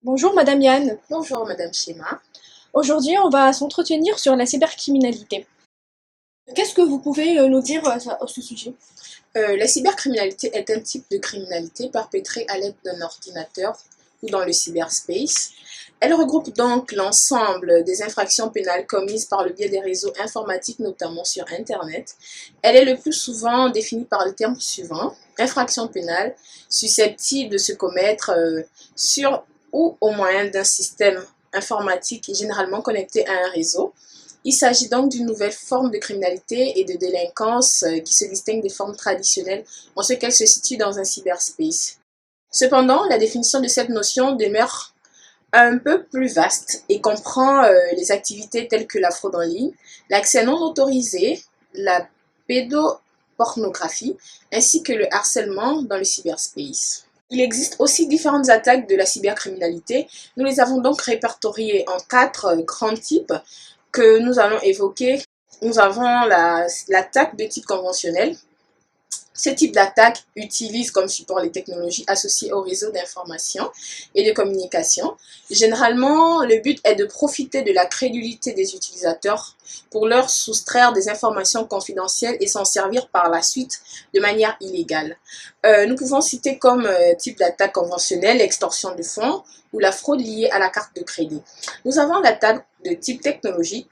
Bonjour Madame Yann. Bonjour Madame Shema. Aujourd'hui, on va s'entretenir sur la cybercriminalité. Qu'est-ce que vous pouvez nous dire à ce sujet? La cybercriminalité est un type de criminalité perpétrée à l'aide d'un ordinateur ou dans le cyberspace. Elle regroupe donc l'ensemble des infractions pénales commises par le biais des réseaux informatiques, notamment sur Internet. Elle est le plus souvent définie par le terme suivant: infraction pénale susceptible de se commettre sur ou au moyen d'un système informatique généralement connecté à un réseau. Il s'agit donc d'une nouvelle forme de criminalité et de délinquance qui se distingue des formes traditionnelles en ce qu'elle se situe dans un cyberspace. Cependant, la définition de cette notion demeure un peu plus vaste et comprend les activités telles que la fraude en ligne, l'accès non autorisé, la pédopornographie, ainsi que le harcèlement dans le cyberspace. Il existe aussi différentes attaques de la cybercriminalité. Nous les avons donc répertoriées en quatre grands types que nous allons évoquer. Nous avons l'attaque de type conventionnel. Ce type d'attaque utilise comme support les technologies associées au réseau d'information et de communication. Généralement, le but est de profiter de la crédulité des utilisateurs pour leur soustraire des informations confidentielles et s'en servir par la suite de manière illégale. Nous pouvons citer comme type d'attaque conventionnelle l'extorsion de fonds ou la fraude liée à la carte de crédit. Nous avons l'attaque de type technologique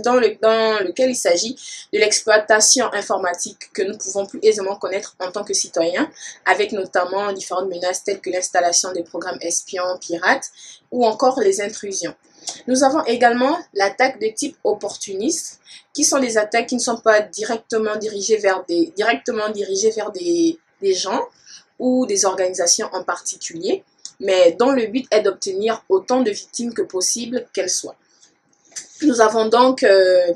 dans lequel il s'agit de l'exploitation informatique que nous pouvons plus aisément connaître en tant que citoyens, avec notamment différentes menaces telles que l'installation des programmes espions, pirates ou encore les intrusions. Nous avons également l'attaque de type opportuniste, qui sont des attaques qui ne sont pas directement dirigées vers des gens ou des organisations en particulier, mais dont le but est d'obtenir autant de victimes que possible qu'elles soient. Nous avons donc,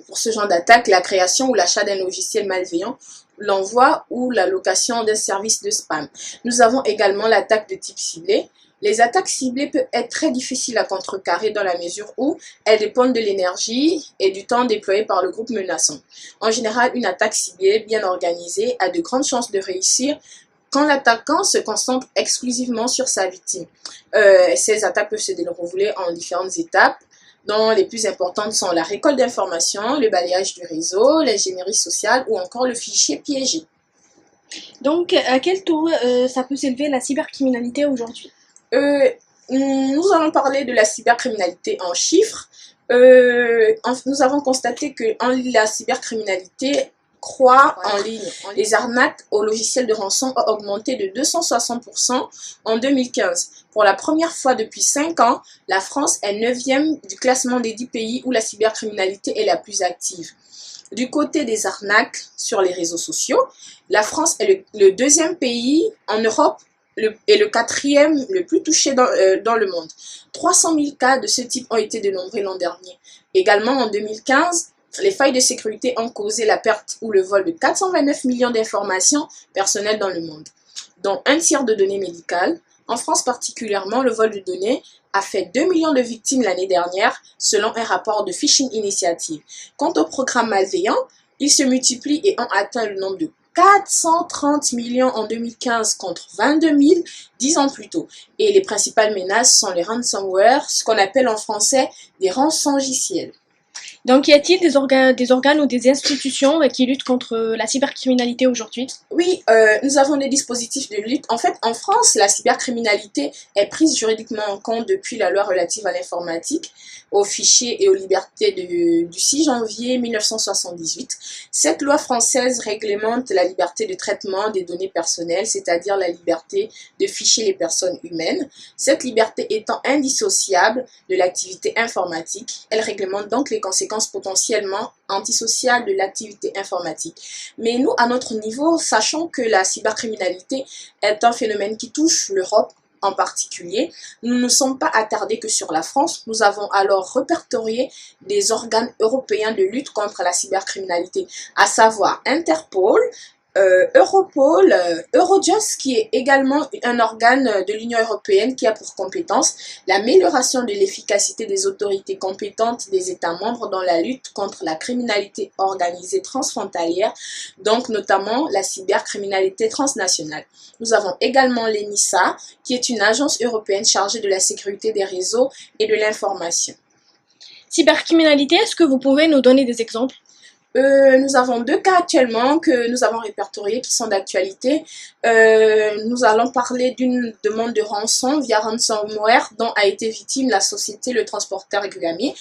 pour ce genre d'attaque, la création ou l'achat d'un logiciel malveillant, l'envoi ou la location d'un service de spam. Nous avons également l'attaque de type ciblé. Les attaques ciblées peuvent être très difficiles à contrecarrer dans la mesure où elles dépendent de l'énergie et du temps déployé par le groupe menaçant. En général, une attaque ciblée bien organisée a de grandes chances de réussir quand l'attaquant se concentre exclusivement sur sa victime. Ces attaques peuvent se dérouler en différentes étapes, dont les plus importantes sont la récolte d'informations, le balayage du réseau, l'ingénierie sociale ou encore le fichier piégé. Donc, à quel taux ça peut s'élever la cybercriminalité aujourd'hui? Nous allons parler de la cybercriminalité en chiffres. Nous avons constaté que la cybercriminalité croît en ligne. Les arnaques aux logiciels de rançon ont augmenté de 260% en 2015. Pour la première fois depuis 5 ans, la France est 9e du classement des 10 pays où la cybercriminalité est la plus active. Du côté des arnaques sur les réseaux sociaux, la France est le deuxième pays en Europe et le quatrième le plus touché dans le monde. 300 000 cas de ce type ont été dénombrés l'an dernier. Également en 2015, les failles de sécurité ont causé la perte ou le vol de 429 millions d'informations personnelles dans le monde, dont un tiers de données médicales. En France particulièrement, le vol de données a fait 2 millions de victimes l'année dernière, selon un rapport de Phishing Initiative. Quant aux programmes malveillants, ils se multiplient et ont atteint le nombre de 430 millions en 2015 contre 22 000 10 ans plus tôt. Et les principales menaces sont les ransomware, ce qu'on appelle en français des rançongiciels. Donc, y a-t-il des organes ou des institutions qui luttent contre la cybercriminalité aujourd'hui? Oui, nous avons des dispositifs de lutte. En fait, en France, la cybercriminalité est prise juridiquement en compte depuis la loi relative à l'informatique, aux fichiers et aux libertés du 6 janvier 1978. Cette loi française réglemente la liberté de traitement des données personnelles, c'est-à-dire la liberté de ficher les personnes humaines. Cette liberté étant indissociable de l'activité informatique, elle réglemente donc les conséquences potentiellement antisociales de l'activité informatique. Mais nous, à notre niveau, sachant que la cybercriminalité est un phénomène qui touche l'Europe en particulier, nous ne sommes pas attardés que sur la France. Nous avons alors répertorié des organes européens de lutte contre la cybercriminalité, à savoir Interpol, Europol, Eurojust, qui est également un organe de l'Union européenne qui a pour compétence l'amélioration de l'efficacité des autorités compétentes des États membres dans la lutte contre la criminalité organisée transfrontalière, donc notamment la cybercriminalité transnationale. Nous avons également l'ENISA, qui est une agence européenne chargée de la sécurité des réseaux et de l'information. Cybercriminalité, est-ce que vous pouvez nous donner des exemples? Nous avons 2 cas actuellement que nous avons répertoriés qui sont d'actualité. Nous allons parler d'une demande de rançon via ransomware dont a été victime la société Le Transporteur Guillamier.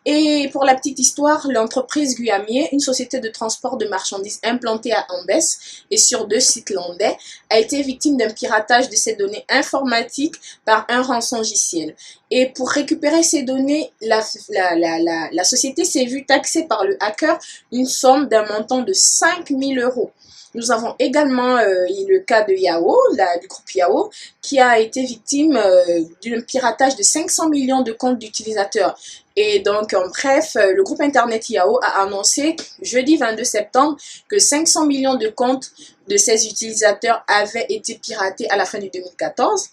Et pour la petite histoire, l'entreprise Guillamier, une société de transport de marchandises implantée à Ambès et sur 2 sites landais, a été victime d'un piratage de ses données informatiques par un rançongiciel. Et pour récupérer ces données, la société s'est vue taxée par le hacker une somme d'un montant de 5 000 €. Nous avons également le cas de Yahoo, du groupe Yahoo, qui a été victime d'un piratage de 500 millions de comptes d'utilisateurs. Et donc, en bref, le groupe Internet Yahoo a annoncé jeudi 22 septembre que 500 millions de comptes de ses utilisateurs avaient été piratés à la fin de 2014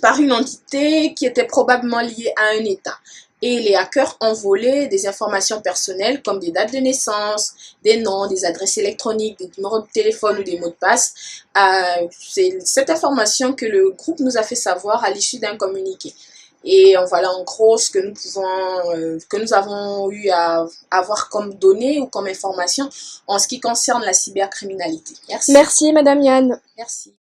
par une entité qui était probablement liée à un État. Et les hackers ont volé des informations personnelles comme des dates de naissance, des noms, des adresses électroniques, des numéros de téléphone ou des mots de passe. C'est cette information que le groupe nous a fait savoir à l'issue d'un communiqué. Et voilà en gros ce que nous avons eu à avoir comme données ou comme information en ce qui concerne la cybercriminalité. Merci. Merci, Madame Yann. Merci.